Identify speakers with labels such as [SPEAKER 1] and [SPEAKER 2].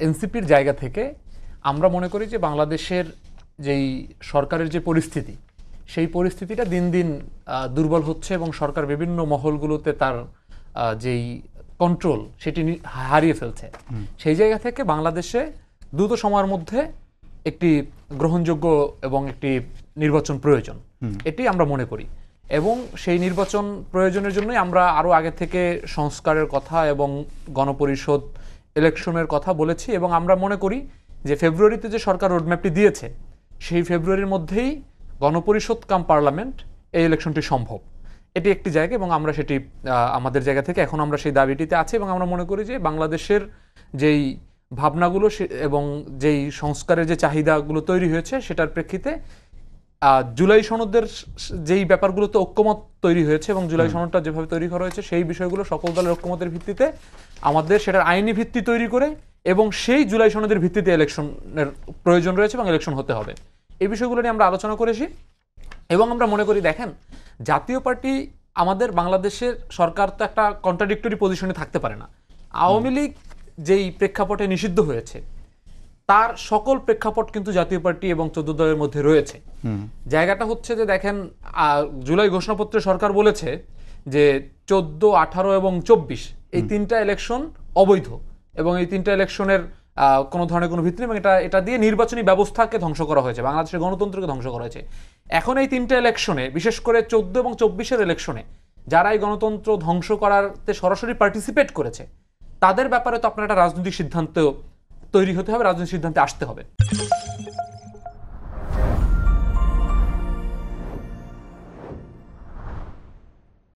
[SPEAKER 1] এনসিপির জায়গা থেকে আমরা মনে করি যে বাংলাদেশের যেই সরকারের যে পরিস্থিতি, সেই পরিস্থিতিটা দিন দিন দুর্বল হচ্ছে এবং সরকার বিভিন্ন মহলগুলোতে তার যেই কন্ট্রোল সেটি হারিয়ে ফেলছে। সেই জায়গা থেকে বাংলাদেশে দ্রুত সময়ের মধ্যে একটি গ্রহণযোগ্য এবং একটি নির্বাচন প্রয়োজন, এটি আমরা মনে করি। এবং সেই নির্বাচন প্রয়োজনের জন্যই আমরা আরও আগে থেকে সংস্কারের কথা এবং গণপরিষদ ইলেকশনের কথা বলেছি। এবং আমরা মনে করি যে ফেব্রুয়ারিতে যে সরকার রোডম্যাপটি দিয়েছে, সেই ফেব্রুয়ারির মধ্যেই গণপরিষদ কাম পার্লামেন্ট এই ইলেকশনটি সম্ভব, এটি একটি জায়গা। এবং আমরা সেটি আমাদের জায়গা থেকে এখন আমরা সেই দাবিটিতে আছি। এবং আমরা মনে করি যে বাংলাদেশের যেই ভাবনাগুলো এবং যেই সংস্কারের যে চাহিদাগুলো তৈরি হয়েছে, সেটার প্রেক্ষিতে জুলাই সনদের যেই ব্যাপারগুলোতে ঐক্যমত তৈরি হয়েছে এবং জুলাই সনদটা যেভাবে তৈরি করা হয়েছে, সেই বিষয়গুলো সকল দলের ঐক্যমতের ভিত্তিতে আমাদের সেটার আইনি ভিত্তি তৈরি করে এবং সেই জুলাই সনদের ভিত্তিতে ইলেকশনের প্রয়োজন রয়েছে এবং ইলেকশন হতে হবে, এই বিষয়গুলো নিয়ে আমরা আলোচনা করেছি। এবং আমরা মনে করি, দেখেন, জাতীয় পার্টি আমাদের বাংলাদেশের সরকার তো একটা কন্ট্রাডিক্টরি পজিশনে থাকতে পারে না। আওয়ামী লীগ যেই প্রেক্ষাপটে নিষিদ্ধ হয়েছে, তার সকল প্রেক্ষাপট কিন্তু জাতীয় পার্টি এবং 14 দলের মধ্যে রয়েছে। জায়গাটা হচ্ছে যে, দেখেন, জুলাই ঘোষণাপত্রে সরকার বলেছে যে 14, 18 এবং 24 এই তিনটা ইলেকশন অবৈধ এবং এই তিনটা ইলেকশনের কোনো ধরনের কোনো ভিত্তি নেই এবং এটা দিয়ে নির্বাচনী ব্যবস্থাকে ধ্বংস করা হয়েছে, বাংলাদেশের গণতন্ত্রকে ধ্বংস করা হয়েছে। এখন এই তিনটা ইলেকশনে, বিশেষ করে 14 এবং 24-এর ইলেকশনে যারা এই গণতন্ত্র ধ্বংস করাতে সরাসরি পার্টিসিপেট করেছে, তাদের ব্যাপারে তো আপনার একটা রাজনৈতিক সিদ্ধান্ত তৈরি হতে হবে, রাজনৈতিক সিদ্ধান্তে আসতে হবে।